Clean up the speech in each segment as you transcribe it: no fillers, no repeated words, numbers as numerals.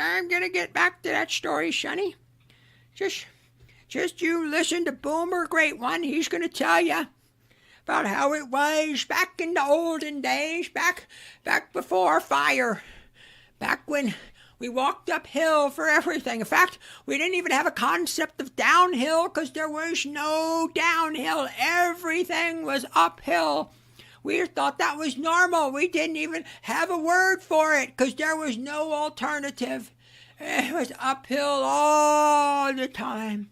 I'm gonna get back to that story, Sonny. Just, just you listen to Boomer Great One. He's gonna tell you about how it was back in the olden days, back before fire, back when we walked uphill for everything. In fact, we didn't even have a concept of downhill because there was no downhill. Everything was uphill. We thought that was normal. We didn't even have a word for it because there was no alternative. It was uphill all the time.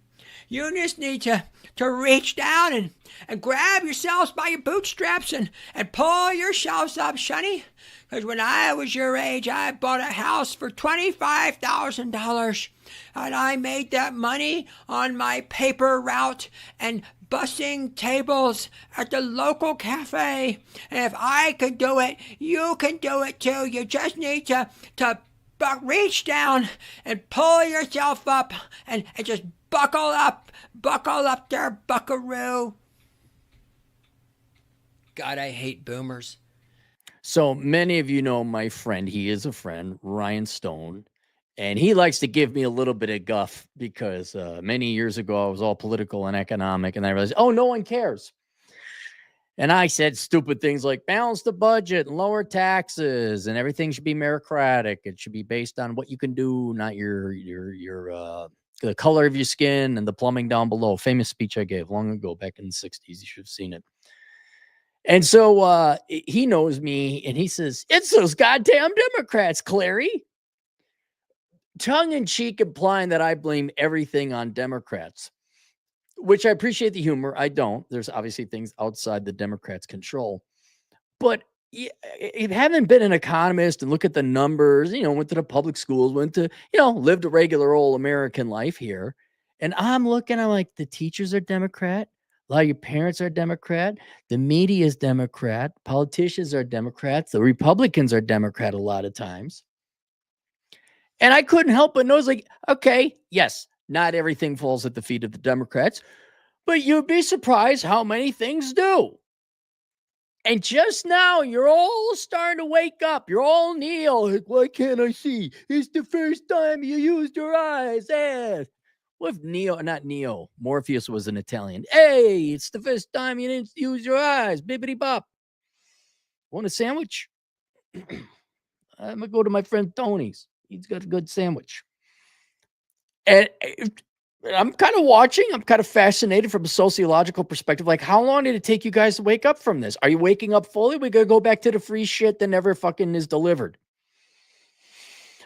You just need to reach down and grab yourselves by your bootstraps and pull yourselves up, Sonny. Because when I was your age, I bought a house for $25,000. And I made that money on my paper route and bussing tables at the local cafe. And if I could do it, you can do it too. You just need to reach down and pull yourself up and just buckle up there, buckaroo. God, I hate boomers. So many of you know my friend, he is a friend, Ryan Stone, and he likes to give me a little bit of guff because many years ago I was all political and economic, and I realized, oh, no one cares. And I said stupid things like balance the budget and lower taxes, and everything should be meritocratic. It should be based on what you can do, not the color of your skin and the plumbing down below. Famous speech I gave long ago, back in the 60s. You should have seen it. And so he knows me, and he says, it's those goddamn Democrats, Clary. Tongue in cheek, implying that I blame everything on Democrats, which I appreciate the humor. I don't. There's obviously things outside the Democrats' control. But if you haven't been an economist and look at the numbers, went to the public schools, lived a regular old American life here. And I'm like, the teachers are Democrat. A lot of your parents are Democrat. The media is Democrat. Politicians are Democrats. The Republicans are Democrat a lot of times. And I couldn't help but notice, okay, yes, not everything falls at the feet of the Democrats, but you'd be surprised how many things do. And just now, you're all starting to wake up. You're all Neo. Why can't I see? It's the first time you used your eyes. What if not Neo, Morpheus was an Italian. Hey, it's the first time you didn't use your eyes. Bibbidi bop. Want a sandwich? I'm going to go to my friend Tony's. He's got a good sandwich. And I'm kind of watching. I'm kind of fascinated from a sociological perspective. How long did it take you guys to wake up from this? Are you waking up fully? We got to go back to the free shit that never fucking is delivered.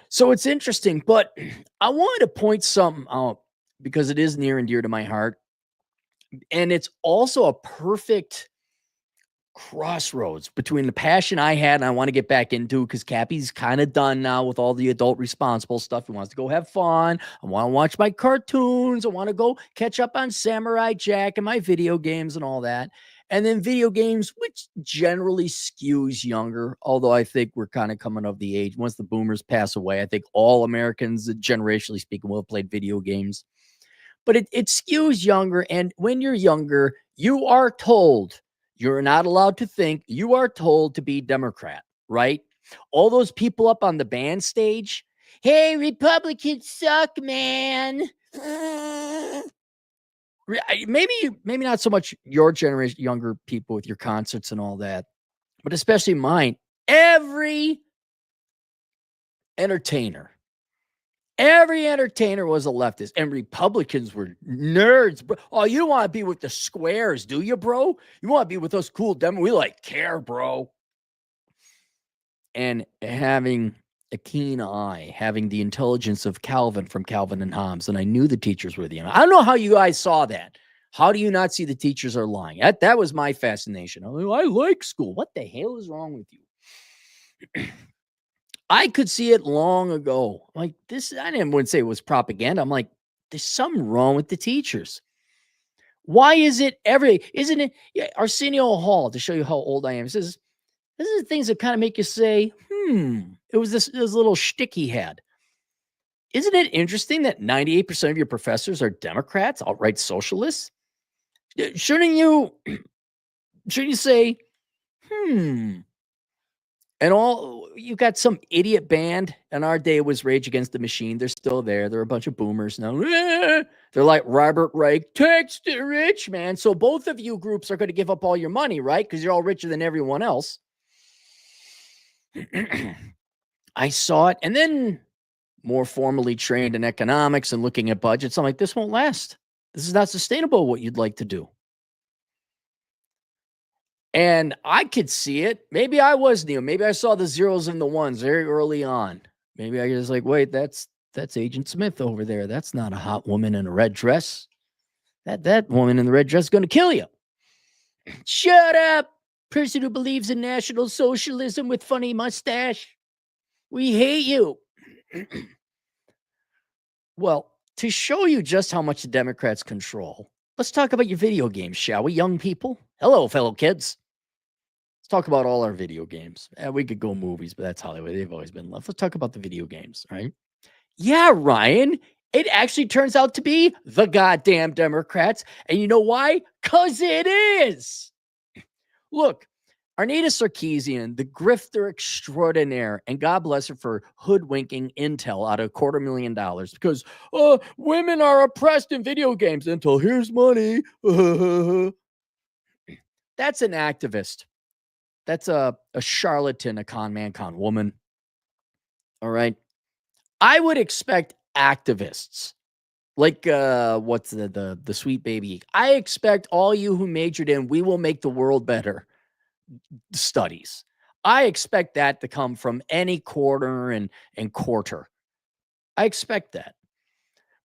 So it's interesting, but I wanted to point something out because it is near and dear to my heart. And it's also a perfect crossroads between the passion I had and I want to get back into, because Cappy's kind of done now with all the adult responsible stuff. He wants to go have fun. I want to watch my cartoons. I want to go catch up on Samurai Jack and my video games and all that. And then video games, which generally skews younger, although I think we're kind of coming of the age. Once the boomers pass away, I think all Americans, generationally speaking, will have played video games. But it skews younger. And when you're younger, you are told you're not allowed to think. You are told to be Democrat, right? All those people up on the band stage, hey, Republicans suck, man. Maybe not so much your generation, younger people with your concerts and all that, but especially mine. Every entertainer was a leftist, and Republicans were nerds, bro. Oh, you don't want to be with the squares, do you, bro? You want to be with those cool Democrats? We care, bro. And having a keen eye, having the intelligence of Calvin from Calvin and Hobbes, and I knew the teachers were the enemy. I don't know how you guys saw that. How do you not see the teachers are lying? That was my fascination. I like school. What the hell is wrong with you? I could see it long ago. This, I wouldn't say it was propaganda. I'm like, there's something wrong with the teachers. Why is it isn't it? Yeah, Arsenio Hall, to show you how old I am, says, this is the things that kind of make you say, it was this little shtick he had. Isn't it interesting that 98% of your professors are Democrats, outright socialists? Shouldn't you say, and all you got some idiot band. In our day, it was Rage Against the Machine. They're still there. They're a bunch of boomers now. They're like Robert Reich, tax the rich man. So both of you groups are going to give up all your money, right? Because you're all richer than everyone else. I saw it. And then more formally trained in economics and looking at budgets, I'm like, this won't last. This is not sustainable, what you'd like to do. And I could see it. Maybe I was new. Maybe I saw the zeros and the ones very early on. Maybe I was like, wait, that's Agent Smith over there. That's not a hot woman in a red dress. That woman in the red dress is going to kill you. Shut up, person who believes in National Socialism with funny mustache. We hate you. Well, to show you just how much the Democrats control, let's talk about your video games, shall we, young people? Hello, fellow kids. Let's talk about all our video games. We could go movies, but that's Hollywood. They've always been left. Let's talk about the video games, right? Yeah, Ryan, it actually turns out to be the goddamn Democrats. And you know why? Because it is. Look, Arnita Sarkeesian, the grifter extraordinaire, and God bless her for hoodwinking Intel out of $250,000 because women are oppressed in video games. Intel, here's money. That's an activist. That's a charlatan, a con man, con woman. All right. I would expect activists like what's the sweet baby. I expect all you who majored in "We will make the world better" studies. I expect that to come from any quarter and quarter. I expect that.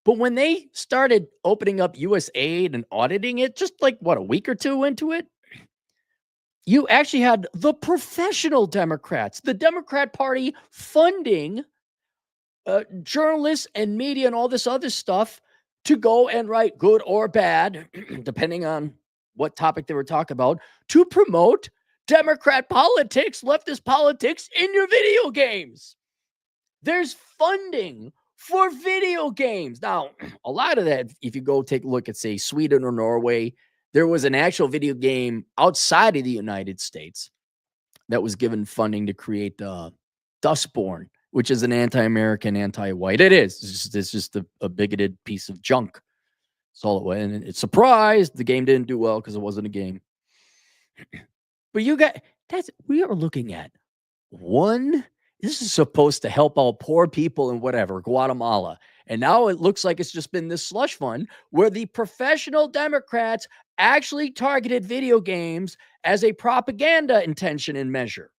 But when they started opening up US aid and auditing it, just like what, a week or two into it, you actually had the professional Democrats, the Democrat Party funding journalists and media and all this other stuff to go and write, good or bad, depending on what topic they were talking about, to promote Democrat politics, leftist politics in your video games. There's funding for video games. Now, a lot of that, if you go take a look at, say, Sweden or Norway, there was an actual video game outside of the United States that was given funding to create Dustborn, which is an anti-American, anti-white. It is. It's just a bigoted piece of junk. That's all it was. And it's surprised the game didn't do well because it wasn't a game. But we are looking at one. This is supposed to help out poor people in whatever, Guatemala. And now it looks like it's just been this slush fund where the professional Democrats actually targeted video games as a propaganda intention and measure.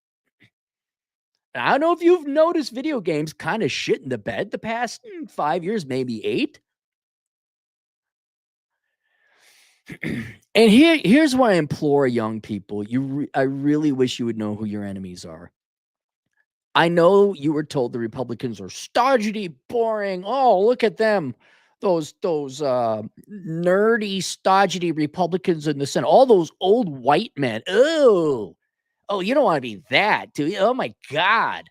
And I don't know if you've noticed video games kind of shit in the bed the past 5 years, maybe 8. And here's why I implore young people. I really wish you would know who your enemies are. I know you were told the Republicans are stodgy, boring. Oh, look at them. Those nerdy, stodgy Republicans in the Senate. All those old white men. Oh, you don't want to be that, do you? Oh, my God.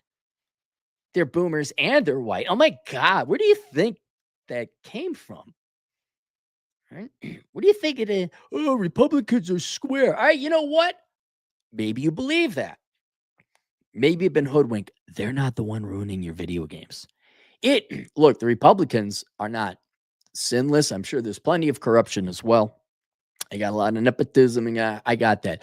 They're boomers and they're white. Oh, my God. Where do you think that came from? Right? What do you think it is? Oh, Republicans are square. All right, you know what? Maybe you believe that. Maybe you've been hoodwinked. They're not the one ruining your video games. Look, the Republicans are not sinless. I'm sure there's plenty of corruption as well. I got a lot of nepotism, and I got that.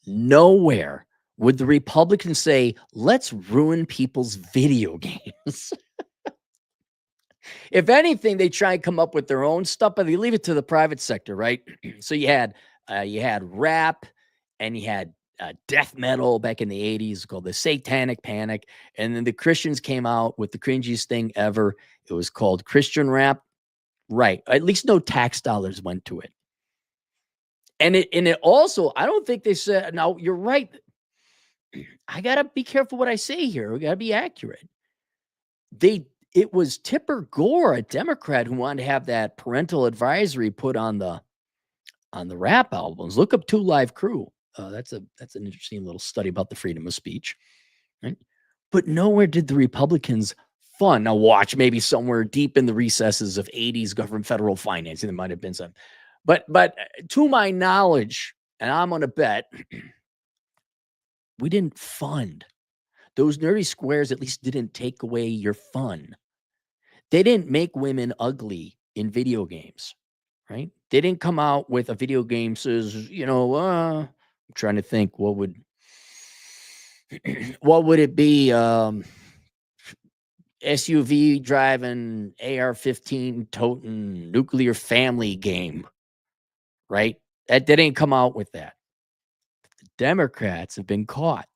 Nowhere would the Republicans say, let's ruin people's video games. If anything, they try and come up with their own stuff, but they leave it to the private sector, right? So you had rap, and you had death metal back in the 80s called the Satanic Panic. And then the Christians came out with the cringiest thing ever. It was called Christian rap. Right. At least no tax dollars went to it. And it also, I don't think they said, now you're right. I got to be careful what I say here. We got to be accurate. It was Tipper Gore, a Democrat, who wanted to have that parental advisory put on the rap albums. Look up 2 Live Crew. That's an interesting little study about the freedom of speech, right? But nowhere did the Republicans fund. Now watch, maybe somewhere deep in the recesses of 80s government federal financing, there might have been some. But to my knowledge, and I'm going to bet, we didn't fund those nerdy squares at least didn't take away your fun. They didn't make women ugly in video games, right? They didn't come out with a video game says, I'm trying to think what would it be? SUV driving AR-15 toting nuclear family game, right? That they didn't come out with that. The Democrats have been caught.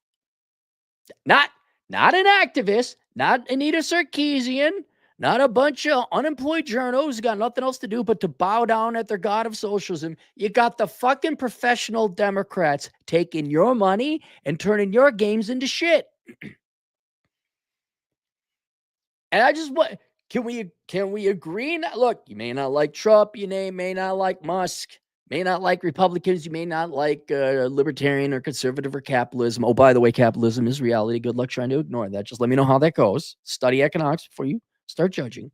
Not an activist, not Anita Sarkeesian, not a bunch of unemployed journos who got nothing else to do but to bow down at their god of socialism. You got the fucking professional Democrats taking your money and turning your games into shit. And I just want, can we agree? Look, you may not like Trump, you may not like Musk, may not like Republicans, you may not like libertarian or conservative or capitalism. Oh, by the way, capitalism is reality. Good luck trying to ignore that. Just let me know how that goes. Study economics before you start judging.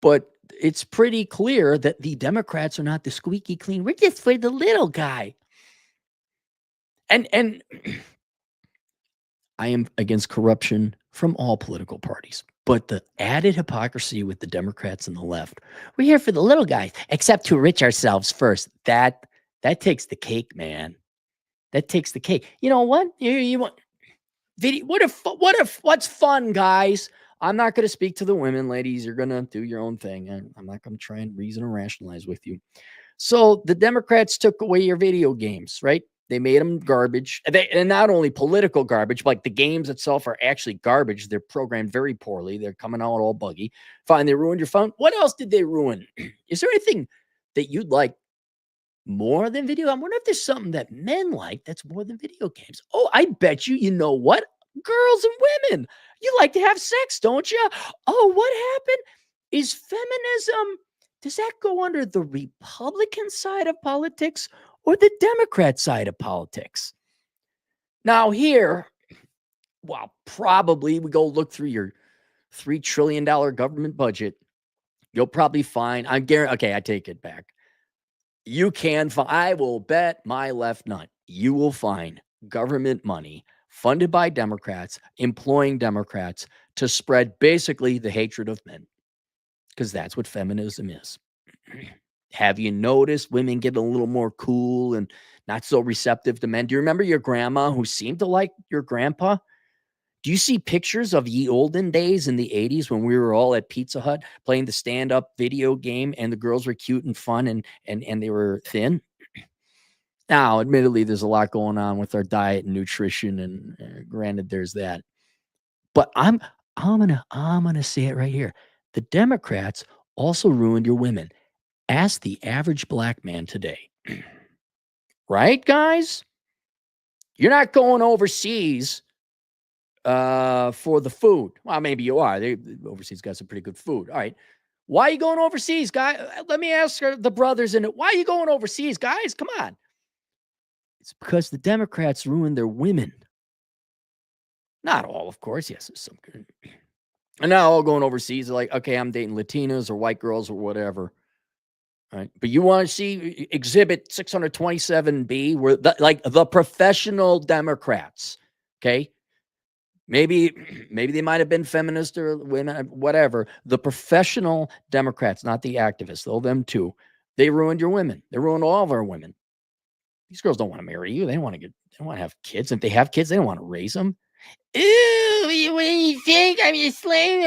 But it's pretty clear that the Democrats are not the squeaky clean. We're just for the little guy. And I am against corruption from all political parties. But the added hypocrisy with the Democrats and the left, we're here for the little guys, except to enrich ourselves first. That takes the cake, man. That takes the cake. You know what? You want video? What's fun, guys? I'm not going to speak to the women, ladies. You're going to do your own thing. I'm not going to try and reason or rationalize with you. So the Democrats took away your video games, right? They made them garbage. And not only political garbage, but like the games itself are actually garbage. They're programmed very poorly. They're coming out all buggy. Fine, they ruined your phone. What else did they ruin? Is there anything that you'd like more than video? I wonder if there's something that men like that's more than video games. Oh, I bet you know what? Girls and women. You like to have sex, don't you? Oh, what happened? Is feminism, does that go under the Republican side of politics or the Democrat side of politics? Now here, well, probably we go look through your $3 trillion government budget. You'll probably find, I take it back. You can find, I will bet my left nut, you will find government money funded by Democrats, employing Democrats to spread basically the hatred of men. Because that's what feminism is. Have you noticed women get a little more cool and not so receptive to men? Do you remember your grandma who seemed to like your grandpa? Do you see pictures of ye olden days in the 80s when we were all at Pizza Hut playing the stand-up video game and the girls were cute and fun and they were thin? Now, admittedly, there's a lot going on with our diet and nutrition, and granted, there's that. But I'm gonna say it right here. The Democrats also ruined your women. Ask the average black man today. Right, guys? You're not going overseas for the food. Well, maybe you are. Overseas got some pretty good food. All right. Why are you going overseas, guys? Let me ask the brothers in it. Why are you going overseas, guys? Come on. It's because the Democrats ruined their women. Not all, of course. Yes, there's some good. And now all going overseas are like, okay, I'm dating Latinas or white girls or whatever. All right. But you want to see Exhibit 627B, where the professional Democrats, okay? Maybe they might have been feminist or women, whatever. The professional Democrats, not the activists, though them too. They ruined your women. They ruined all of our women. These girls don't want to marry you. They don't want to have kids. If they have kids, they don't want to raise them. Ew, what do you think? I'm a slave.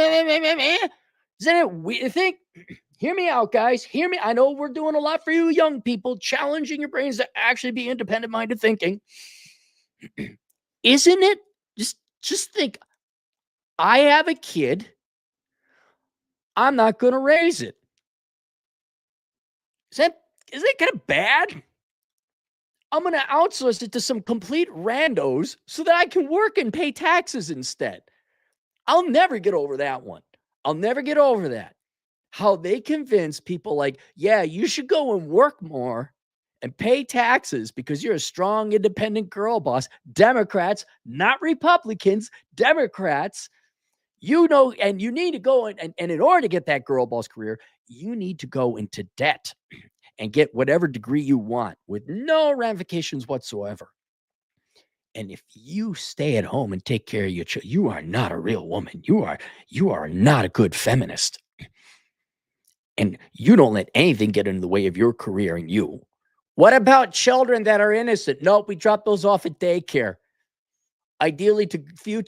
Isn't it weird? Think, hear me out, guys. Hear me. I know we're doing a lot for you young people, challenging your brains to actually be independent-minded thinking. Isn't it? Just think, I have a kid. I'm not going to raise it. Is that kind of bad? I'm going to outsource it to some complete randos so that I can work and pay taxes instead. I'll never get over that one. I'll never get over that. How they convince people like, yeah, you should go and work more and pay taxes because you're a strong, independent girl boss. Democrats, not Republicans, Democrats, and you need to go and in order to get that girl boss career, you need to go into debt and get whatever degree you want with no ramifications whatsoever. And if you stay at home and take care of your children, you are not a real woman. You are not a good feminist. And you don't let anything get in the way of your career and you. What about children that are innocent? Nope, we drop those off at daycare. Ideally,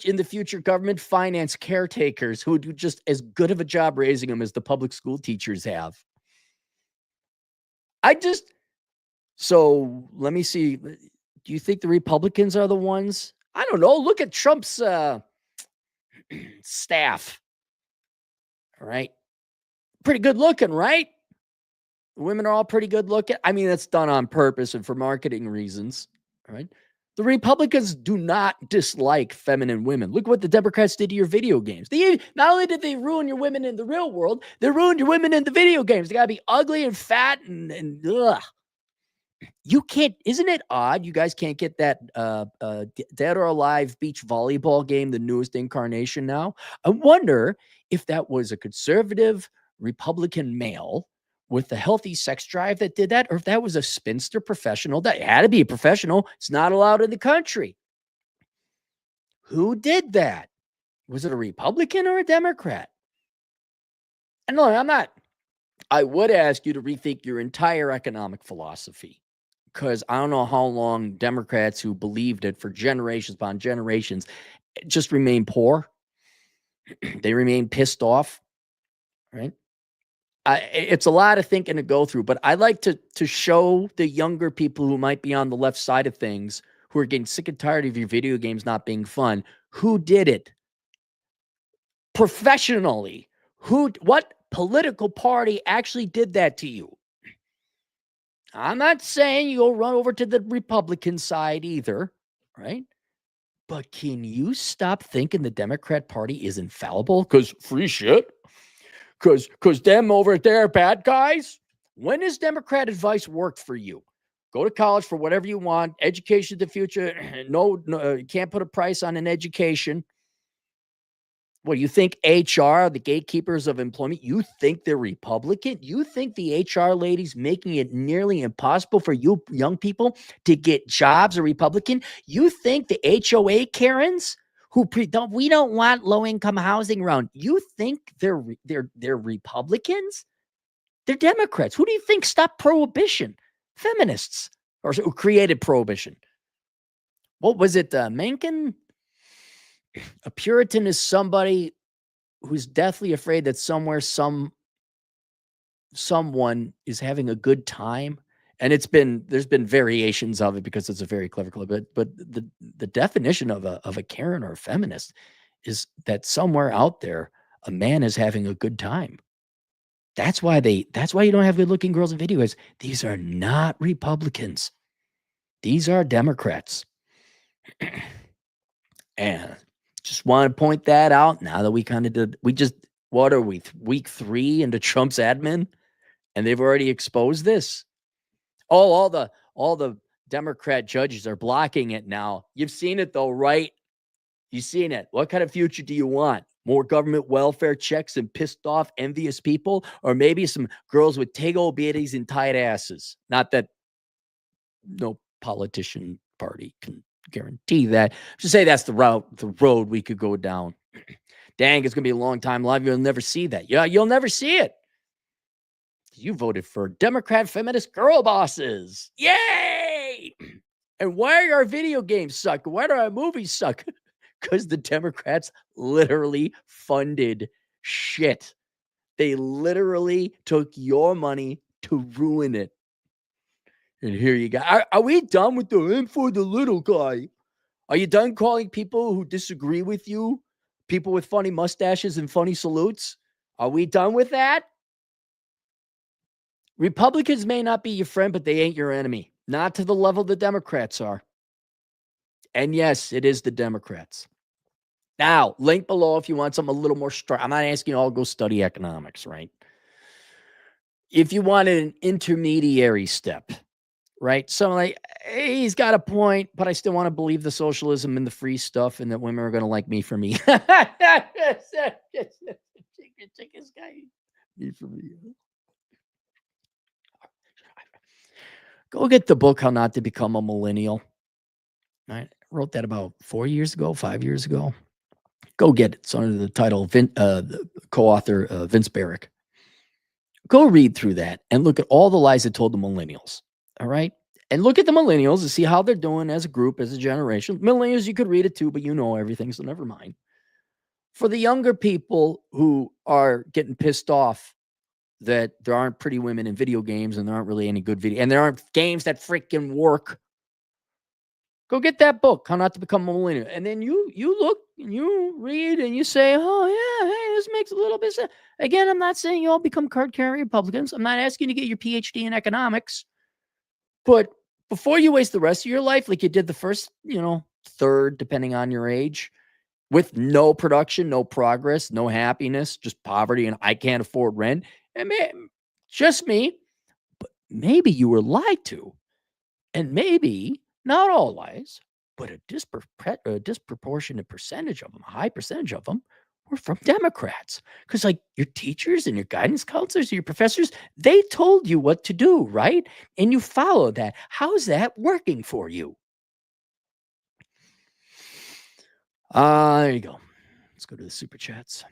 in the future, government finance caretakers who do just as good of a job raising them as the public school teachers have. So let me see. Do you think the Republicans are the ones? I don't know. Look at Trump's staff. All right. Pretty good looking, right? The women are all pretty good looking. I mean, that's done on purpose and for marketing reasons. All right. The Republicans do not dislike feminine women. Look what the Democrats did to your video games. Not only did they ruin your women in the real world, they ruined your women in the video games. They got to be ugly and fat and ugh. You can't, isn't it odd? You guys can't get that Dead or Alive beach volleyball game, the newest incarnation now. I wonder if that was a conservative Republican male with a healthy sex drive that did that, or if that was a spinster professional. That had to be a professional. It's not allowed in the country. Who did that? Was it a Republican or a Democrat? And no, I'm not. I would ask you to rethink your entire economic philosophy, because I don't know how long Democrats who believed it for generations upon generations just remain poor. They remain pissed off, right? It's a lot of thinking to go through, but I like to show the younger people who might be on the left side of things, who are getting sick and tired of your video games not being fun, who did it professionally. What political party actually did that to you? I'm not saying you go run over to the Republican side either, right? But can you stop thinking the Democrat Party is infallible? Because free shit? Because them over there bad guys? When has Democrat advice worked for you? Go to college for whatever you want. Education of the future. No, you can't put a price on an education. What, you think HR, the gatekeepers of employment, you think they're Republican? You think the HR ladies making it nearly impossible for you young people to get jobs are Republican? You think the HOA Karens we don't want low-income housing around, you think they're Republicans? They're Democrats. Who do you think stopped prohibition? Feminists, or who created prohibition? What was it, Mencken? A Puritan is somebody who's deathly afraid that somewhere someone is having a good time. And there's been variations of it because it's a very clever club. But the definition of a Karen or a feminist is that somewhere out there a man is having a good time. That's why you don't have good looking girls in videos. These are not Republicans. These are Democrats. And just want to point that out now that what are we, week 3 into Trump's admin, and they've already exposed this. Oh, all the Democrat judges are blocking it now. You've seen it though, right? You've seen it. What kind of future do you want? More government welfare checks and pissed off, envious people, or maybe some girls with tego bitties and tight asses? Not that no politician party can guarantee that. Just say that's the road we could go down. Dang, it's gonna be a long time live. You'll never see that. Yeah, you'll never see it. You voted for Democrat feminist girl bosses. Yay! And why are our video games suck? Why do our movies suck? Because the Democrats literally funded shit. They literally took your money to ruin it. And here you go. Are we done with the in for the little guy? Are you done calling people who disagree with you people with funny mustaches and funny salutes? Are we done with that? Republicans may not be your friend, but they ain't your enemy. Not to the level the Democrats are. And yes, it is the Democrats. Now, link below if you want something a little more strong. I'm not asking you all to go study economics, right? If you wanted an intermediary step, right? So like, hey, he's got a point, but I still want to believe the socialism and the free stuff and that women are going to like me for me. Me for me. Go get the book, How Not to Become a Millennial. Right? wrote that about 4 years ago, 5 years ago. Go get it. It's under the title, the co-author Vince Barrick. Go read through that and look at all the lies that told the millennials. All right. And look at the millennials and see how they're doing as a group, as a generation. Millennials, you could read it too, but you know everything, so never mind. For the younger people who are getting pissed off that there aren't pretty women in video games and there aren't really any good video, and there aren't games that freaking work, go get that book, How Not to Become a Millennial. And then you look and you read and you say, oh, yeah, hey, this makes a little bit of sense. Again, I'm not saying you all become card-carrying Republicans. I'm not asking you to get your PhD in economics. But before you waste the rest of your life, like you did the first, third, depending on your age, with no production, no progress, no happiness, just poverty, and I can't afford rent. And just me, but maybe you were lied to. And maybe not all lies, but a disproportionate percentage of them, a high percentage of them, were from Democrats. Because like your teachers and your guidance counselors, your professors, they told you what to do, right? And you followed that. How's that working for you? There you go. Let's go to the super chats.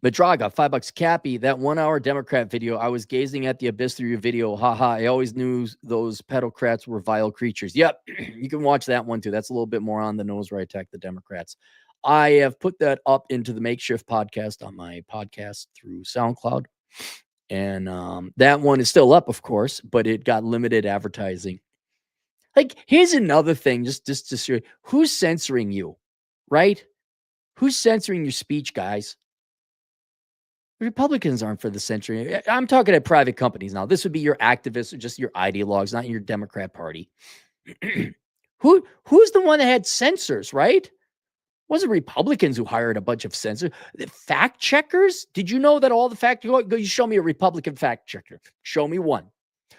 Madraga, $5. Cappy, that 1 hour Democrat video, I was gazing at the abyss through your video. Haha, I always knew those pedocrats were vile creatures. Yep, you can watch that one too. That's a little bit more on the nose where I attack the Democrats. I have put that up into the makeshift podcast on my podcast through SoundCloud. And that one is still up, of course, but it got limited advertising. Like, here's another thing, just to show you, who's censoring you, right? Who's censoring your speech, guys? Republicans aren't for the century. I'm talking at private companies now. This would be your activists or just your ideologues, not your Democrat Party. Who's the one that had censors, right? It wasn't Republicans who hired a bunch of censors. The fact checkers? Did you know that all the fact you show me a Republican fact checker? Show me one.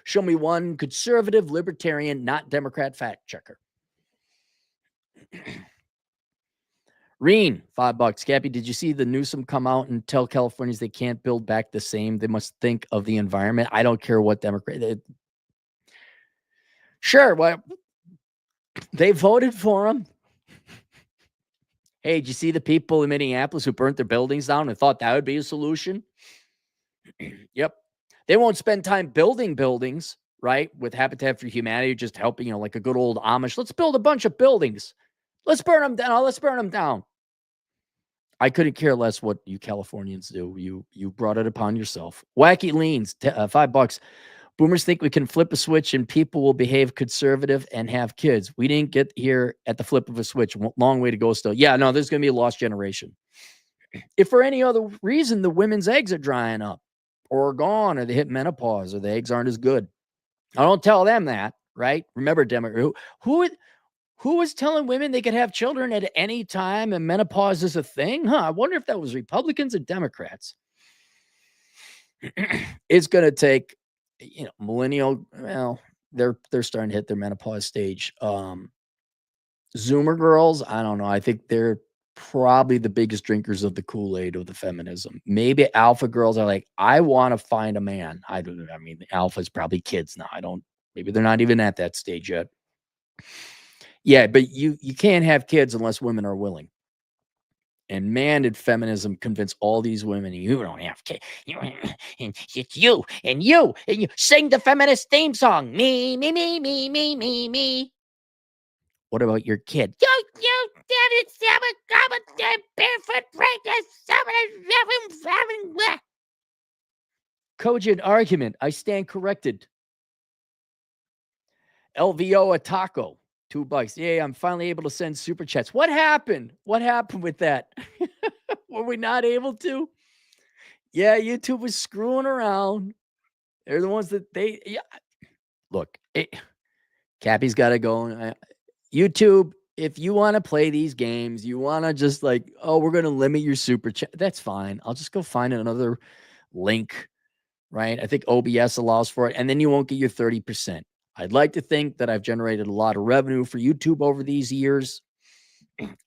Show me one conservative, libertarian, not Democrat fact checker. Reen, $5. Cappy, did you see the Newsom come out and tell Californians they can't build back the same? They must think of the environment. I don't care what Democrat. Sure, well, they voted for him. Hey, did you see the people in Minneapolis who burnt their buildings down and thought that would be a solution? Yep. They won't spend time building buildings, right? With Habitat for Humanity, just helping, like a good old Amish. Let's build a bunch of buildings. Let's burn them down. Let's burn them down. I couldn't care less what you Californians do. You brought it upon yourself. Wacky Leans, $5. Boomers think we can flip a switch and people will behave conservative and have kids. We didn't get here at the flip of a switch. Long way to go still. Yeah, no, there's going to be a lost generation. If for any other reason the women's eggs are drying up or are gone or they hit menopause or the eggs aren't as good, I don't tell them that, right? Remember, who was telling women they could have children at any time and menopause is a thing? I wonder if that was Republicans or Democrats. It's going to take, millennial. Well, they're starting to hit their menopause stage. Zoomer girls, I don't know. I think they're probably the biggest drinkers of the Kool-Aid of the feminism. Maybe alpha girls are like, I want to find a man. The alpha is probably kids now. Maybe they're not even at that stage yet. Yeah, but you can't have kids unless women are willing. And man, did feminism convince all these women, you don't have kids. It's you and you sing the feminist theme song. Me, me, me, me, me, me, me. What about your kid? You barefoot cogent argument. I stand corrected. LVO a taco. $2. Yay, I'm finally able to send super chats. What happened? What happened with that? Were we not able to? Yeah, YouTube was screwing around. They're the ones that Look, Cappy's got to go. YouTube, if you want to play these games, you want to just we're going to limit your super chat. That's fine. I'll just go find another link, right? I think OBS allows for it. And then you won't get your 30%. I'd like to think that I've generated a lot of revenue for YouTube over these years.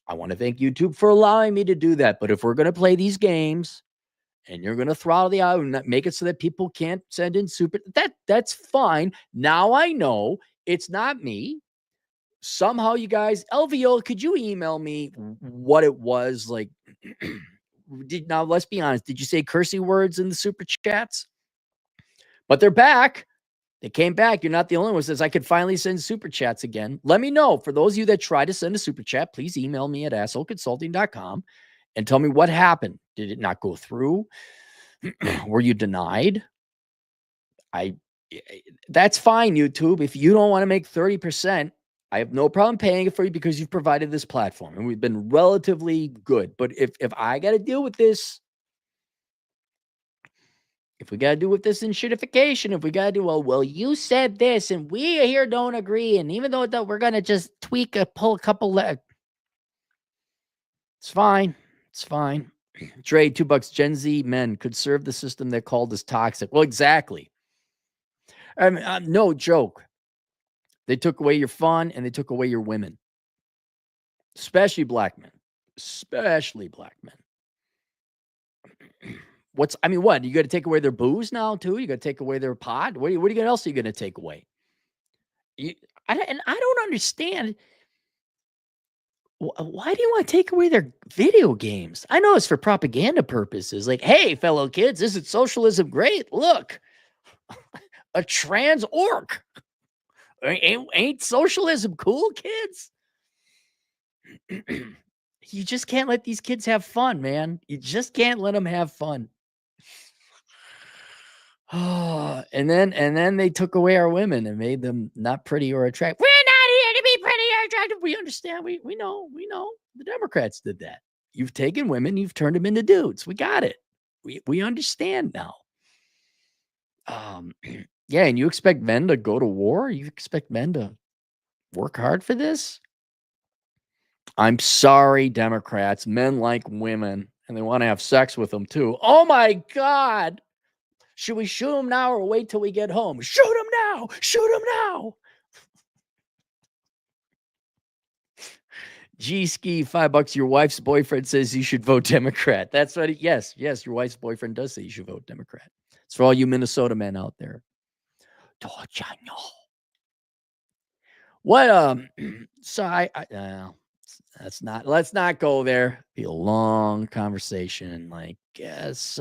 I want to thank YouTube for allowing me to do that. But if we're going to play these games and you're going to throttle the out and make it so that people can't send in super, that's fine. Now I know it's not me. somehow, you guys, LVO, could you email me what it was like? Now, let's be honest. Did you say cursing words in the super chats? But they're back. They came back. You're not the only one who says I could finally send super chats again. Let me know. For those of you that try to send a super chat, please email me at assholeconsulting.com and tell me what happened. Did it not go through? Were you denied? That's fine, YouTube. If you don't want to make 30%, I have no problem paying it for you because you've provided this platform and we've been relatively good. But if I got to deal with this, if we got to do with this shitification, if we got to do, well, you said this and we here don't agree. And even though we're going to just pull a couple it's fine. It's fine. Trade $2. Gen Z men could serve the system that called us toxic. Well, exactly. I mean, no joke. They took away your fun and they took away your women, especially black men, What? You got to take away their booze now too? You got to take away their pot? What else are you going to take away? I don't understand. Why do you want to take away their video games? I know it's for propaganda purposes. Like, hey, fellow kids, isn't socialism great? Look, a trans orc. Ain't socialism cool, kids? You just can't let these kids have fun, man. You just can't let them have fun. Oh, and then they took away our women and made them not pretty or attractive. We're not here to be pretty or attractive. We understand. We know. The Democrats did that. You've taken women, you've turned them into dudes. We got it. We understand now. Yeah, and you expect men to go to war? You expect men to work hard for this? I'm sorry, Democrats. Men like women, and they want to have sex with them too. Oh my God. Should we shoot him now or wait till we get home? Shoot him now. Shoot him now. G-Ski, $5. Your wife's boyfriend says you should vote Democrat. That's what yes, your wife's boyfriend does say you should vote Democrat. It's for all you Minnesota men out there. What so let's not go there. Be a long conversation. Like let's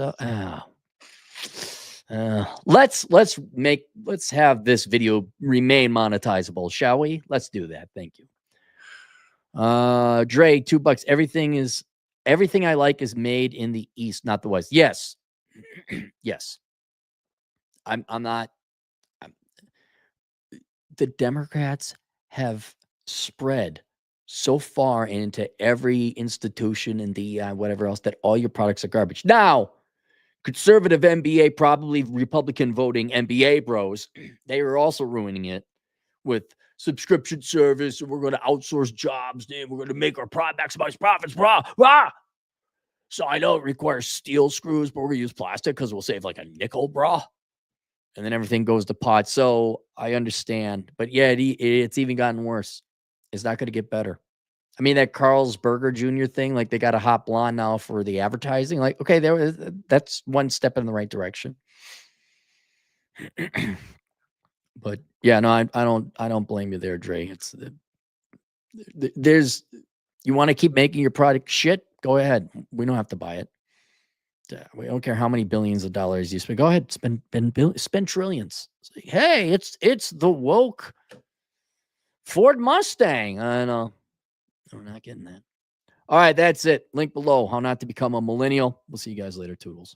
have this video remain monetizable, shall we? Let's do that. Thank you. Dre, $2. Everything I like is made in the East, not the West. Yes. Yes. I'm not. The Democrats have spread so far into every institution and DEI, whatever else, that all your products are garbage. Now, conservative MBA, probably Republican voting MBA bros, they are also ruining it with subscription service. And we're going to outsource jobs. And we're going to make our maximize profits. Rah. So I know it requires steel screws, but we're going to use plastic because we'll save like a nickel, brah. And then everything goes to pot. So I understand. But yeah, it's even gotten worse. It's not going to get better. I mean, that Carl's Berger Jr. thing, like they got a hot blonde now for the advertising. Like, okay, that's one step in the right direction. But yeah, no, I don't blame you there, Dre. It's you want to keep making your product shit? Go ahead. We don't have to buy it. We don't care how many billions of dollars you spend. Go ahead, spend trillions. Like, hey, it's the woke Ford Mustang. I know. We're not getting that. All right, that's it. Link below. How not to become a millennial. We'll see you guys later. Toodles.